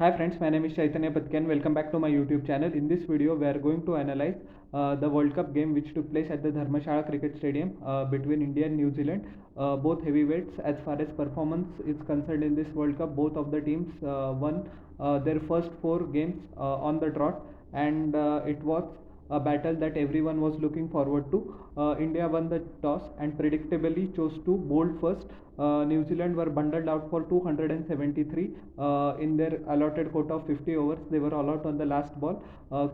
Hi friends, my name is Chaitanya Patkan. Welcome back to my YouTube channel. In this video, we are going to analyze the World Cup game which took place at the Dharmshala Cricket Stadium between India and New Zealand. Both heavyweights, as far as performance is concerned in this World Cup, both of the teams won their first four games on the trot, and it was a battle that everyone was looking forward to. India won the toss and predictably chose to bowl first. New Zealand were bundled out for 273 in their allotted quota of 50 overs. They were all out on the last ball.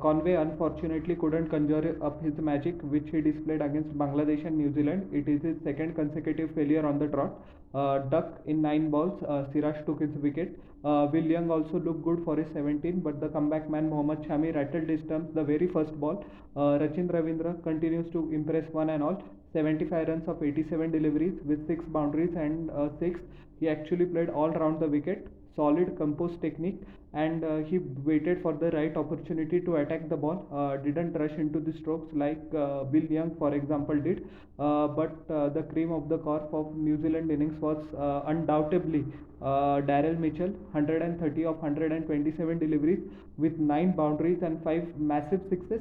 Conway unfortunately couldn't conjure up his magic, which he displayed against Bangladesh and New Zealand. It is his second consecutive failure on the trot. Duck in 9 balls. Siraj took his wicket. Will Young also looked good for his 17, but the comeback man Mohammad Shami rattled his stumps the very first ball. Rachin Ravindra continues to impress one and all. 75 runs of 87 deliveries with 6 boundaries and 6. He actually played all round the wicket. Solid composed technique, and he waited for the right opportunity to attack the ball. Didn't rush into the strokes like Will Young, for example, did. But the cream of the crop of New Zealand innings was undoubtedly Daryl Mitchell, 130 of 127 deliveries with 9 boundaries and 5 massive sixes.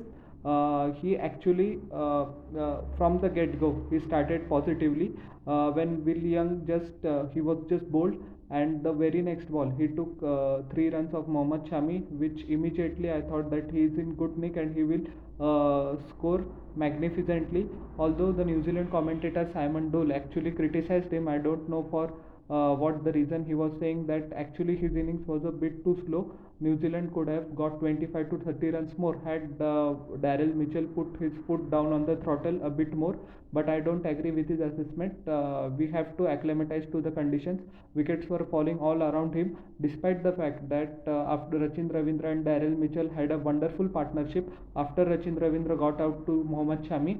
He actually from the get-go he started positively. When Will Young he was just bowled, and the very next ball he took 3 runs of Mohammad Shami, which immediately I thought that he is in good nick and he will score magnificently. Although the New Zealand commentator Simon Dole actually criticized him, I don't know for what the reason. He was saying that actually his innings was a bit too slow. New Zealand could have got 25 to 30 runs more had Daryl Mitchell put his foot down on the throttle a bit more. But I don't agree with his assessment. We have to acclimatize to the conditions. Wickets were falling all around him, despite the fact that after Rachin Ravindra and Daryl Mitchell had a wonderful partnership. After Rachin Ravindra got out to Mohammad Shami,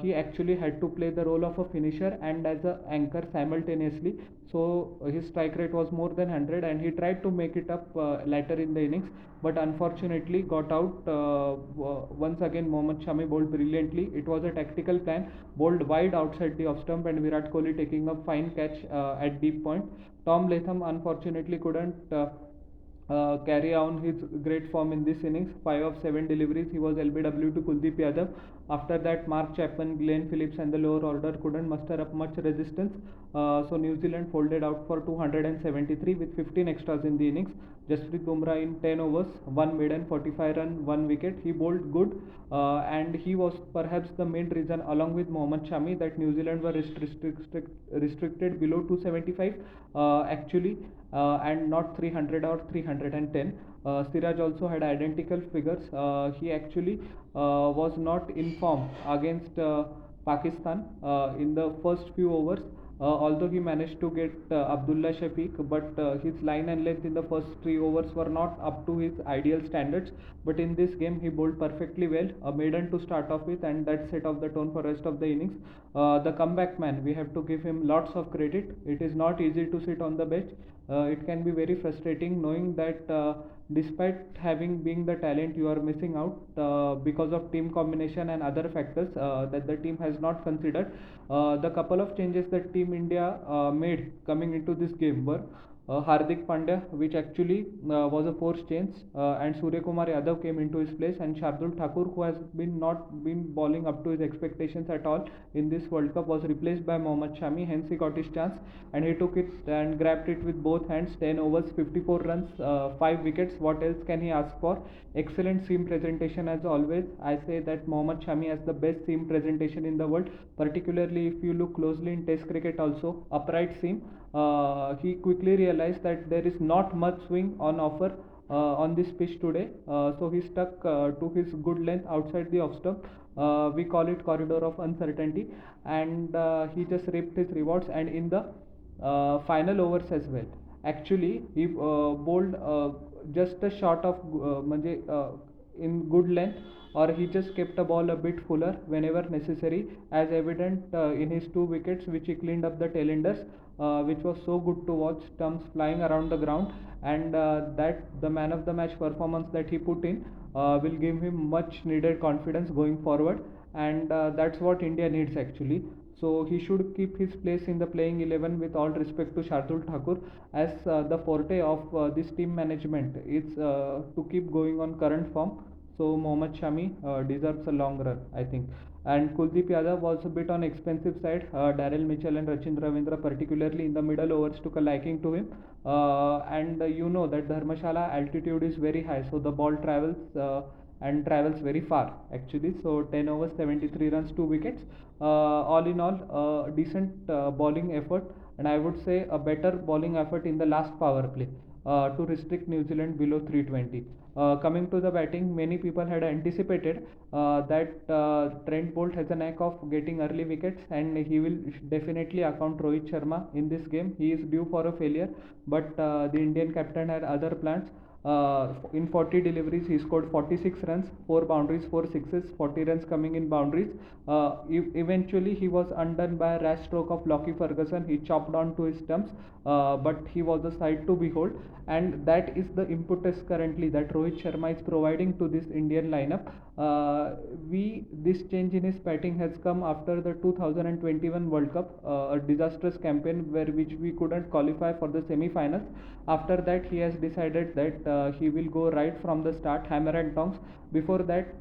he actually had to play the role of a finisher and as an anchor simultaneously. So his strike rate was more than 100, and he tried to make it up later in the innings, but unfortunately got out. Once again, Mohammad Shami bowled brilliantly. It was a tactical plan, bowled wide outside the off stump, and Virat Kohli taking a fine catch at deep point. Tom Latham unfortunately couldn't carry on his great form in this innings. 5 of 7 deliveries. He was LBW to Kuldeep Yadav. After that, Mark Chapman, Glenn Phillips, and the lower order couldn't muster up much resistance. So New Zealand folded out for 273 with 15 extras in the innings. Jasprit Bumrah in 10 overs, 1 maiden, 45 run, 1 wicket. He bowled good, and he was perhaps the main reason, along with Mohammad Shami, that New Zealand were restricted below 275 actually, and not 300 or 310. Siraj also had identical figures. He actually was not in form against Pakistan in the first few overs. Although he managed to get Abdullah Shafiq, but his line and length in the first 3 overs were not up to his ideal standards. But in this game, he bowled perfectly well, a maiden to start off with, and that set off the tone for rest of the innings. The comeback man, we have to give him lots of credit. It is not easy to sit on the bench. It can be very frustrating knowing that despite having being the talent, you are missing out because of team combination and other factors that the team has not considered. The couple of changes that Team India made coming into this game were Hardik Pandya, which actually was a forced change, and Surya Kumar Yadav came into his place, and Shardul Thakur, who has been not been bowling up to his expectations at all in this World Cup, was replaced by Mohammad Shami. Hence, he got his chance, and he took it and grabbed it with both hands. 10 overs, 54 runs, 5 wickets. What else can he ask for? Excellent seam presentation as always. I say that Mohammad Shami has the best seam presentation in the world, particularly if you look closely in Test cricket also. Upright seam. He quickly realized that there is not much swing on offer on this pitch today, so he stuck to his good length outside the off stump. We call it corridor of uncertainty, and he just reaped his rewards. And in the final overs as well, actually he bowled just a short of in good length, or he just kept the ball a bit fuller whenever necessary, as evident in his 2 wickets which he cleaned up the tailenders, which was so good to watch, stumps flying around the ground. And that the man of the match performance that he put in will give him much needed confidence going forward, and that's what India needs actually. So he should keep his place in the playing 11 with all respect to Shardul Thakur, as the forte of this team management is to keep going on current form. So Mohammad Shami deserves a long run, I think. And Kuldeep Yadav was a bit on expensive side. Daryl Mitchell and Rachin Ravindra, particularly in the middle overs, took a liking to him. And you know that Dharmashala altitude is very high, so the ball travels and travels very far actually. So 10 overs, 73 runs, 2 wickets. All in all, decent bowling effort, and I would say a better bowling effort in the last power play to restrict New Zealand below 320. Coming to the batting, many people had anticipated that Trent Bolt has a knack of getting early wickets, and he will definitely account Rohit Sharma in this game. He is due for a failure, but the Indian captain had other plans. In 40 deliveries, he scored 46 runs, 4 boundaries, 4 sixes, 40 runs coming in boundaries. Eventually, he was undone by a rash stroke of Lockie Ferguson. He chopped on to his stumps, but he was a sight to behold. And that is the impetus currently that Rohit Sharma is providing to this Indian lineup. This change in his batting has come after the 2021 World Cup, a disastrous campaign which we couldn't qualify for the semi-finals. After that, he has decided that he will go right from the start, hammer and tongs. Before that,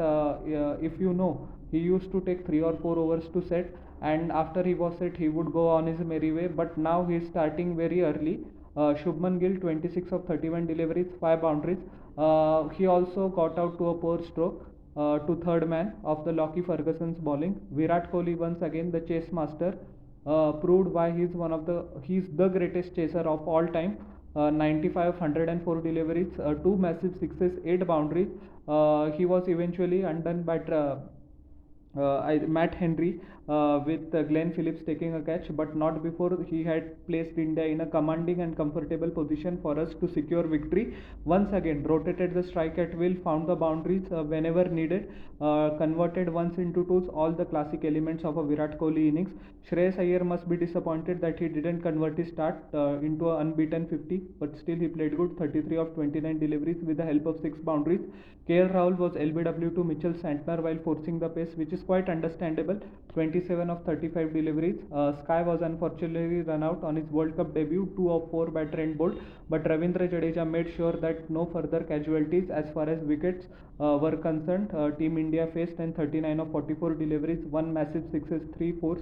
if you know, he used to take 3 or 4 overs to set, and after he was set, he would go on his merry way. But now he is starting very early. Shubman Gill, 26 of 31 deliveries, 5 boundaries. He also got out to a poor stroke to third man of the Lockie Ferguson's bowling. Virat Kohli, once again the chase master, proved why he's the greatest chaser of all time. 95, 104 deliveries, 2 massive sixes, 8 boundaries. He was eventually undone by Matt Henry with Glenn Phillips taking a catch, but not before he had placed India in a commanding and comfortable position for us to secure victory. Once again, rotated the strike at will, found the boundaries whenever needed, converted ones into twos, all the classic elements of a Virat Kohli innings. Shreyas Iyer must be disappointed that he didn't convert his start into an unbeaten 50, but still he played good, 33 of 29 deliveries with the help of 6 boundaries. KL Rahul was LBW to Mitchell Santner while forcing the pace, which is quite understandable. 27 of 35 deliveries. Sky was unfortunately run out on his World Cup debut, 2 of 4 by Trent Bolt, but Ravindra Jadeja made sure that no further casualties as far as wickets were concerned. Team India faced in 39 of 44 deliveries, 1 massive sixes, 3 fours.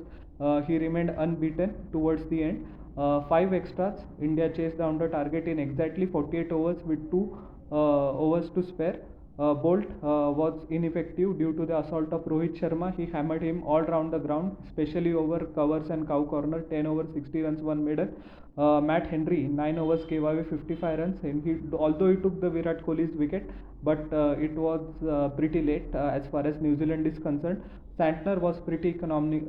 He remained unbeaten towards the end. 5 extras. India chased down the target in exactly 48 overs with 2 overs to spare. Bolt was ineffective due to the assault of Rohit Sharma. He hammered him all round the ground, especially over covers and cow corner. 10 overs, 60 runs, 1 maiden. Matt Henry, 9 overs, gave away 55 runs. And although he took the Virat Kohli's wicket, but it was pretty late as far as New Zealand is concerned. Santner was pretty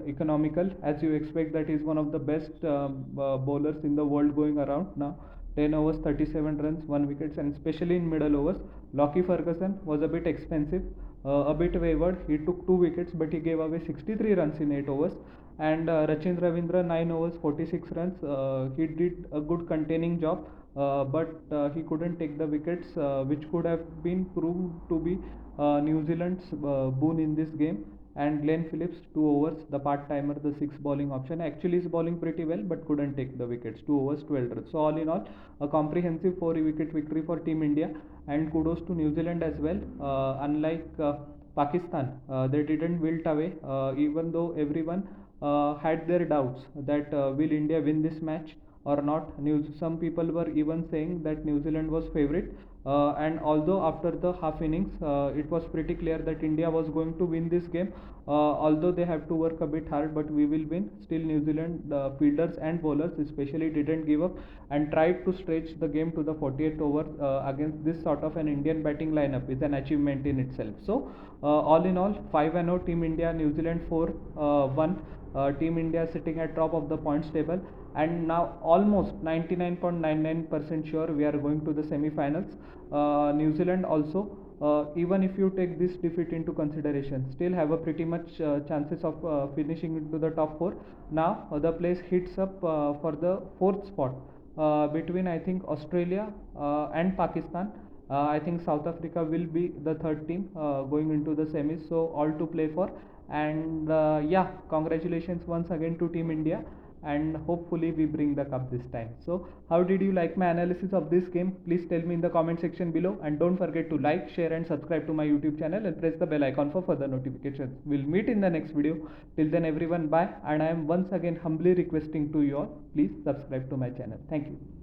economical, as you expect that he is one of the best bowlers in the world going around now. 10 overs, 37 runs, 1 wicket, and especially in middle overs. Lockie Ferguson was a bit expensive, a bit wayward. He took 2 wickets, but he gave away 63 runs in 8 overs. And Rachin Ravindra, 9 overs, 46 runs. He did a good containing job, but he couldn't take the wickets, which could have been proved to be New Zealand's boon in this game. And Glenn Phillips, 2 overs, the part-timer, the 6 bowling option, actually is bowling pretty well but couldn't take the wickets. 2 overs, 12 runs. So all in all, a comprehensive 4-wicket victory for Team India, and kudos to New Zealand as well. Unlike Pakistan, they didn't wilt away, even though everyone had their doubts that will India win this match or not. Some people were even saying that New Zealand was favourite, and although after the half innings it was pretty clear that India was going to win this game, although they have to work a bit hard, but we will win. Still, New Zealand fielders and bowlers especially didn't give up and tried to stretch the game to the 48th over. Against this sort of an Indian batting lineup is an achievement in itself. So all in all, 5-0 Team India, New Zealand 4-1. Team India sitting at top of the points table, and now almost 99.99% sure we are going to the semi-finals. New Zealand also, even if you take this defeat into consideration, still have a pretty much chances of finishing into the top 4. Now the place heats up for the 4th spot between, I think, Australia and Pakistan. I think South Africa will be the third team going into the semis, so all to play for. And yeah, congratulations once again to Team India, and hopefully we bring the cup this time. So how did you like my analysis of this game? Please tell me in the comment section below, and don't forget to like, share and subscribe to my YouTube channel and press the bell icon for further notifications. We'll meet in the next video. Till then everyone, bye, and I am once again humbly requesting to you all, please subscribe to my channel. Thank you.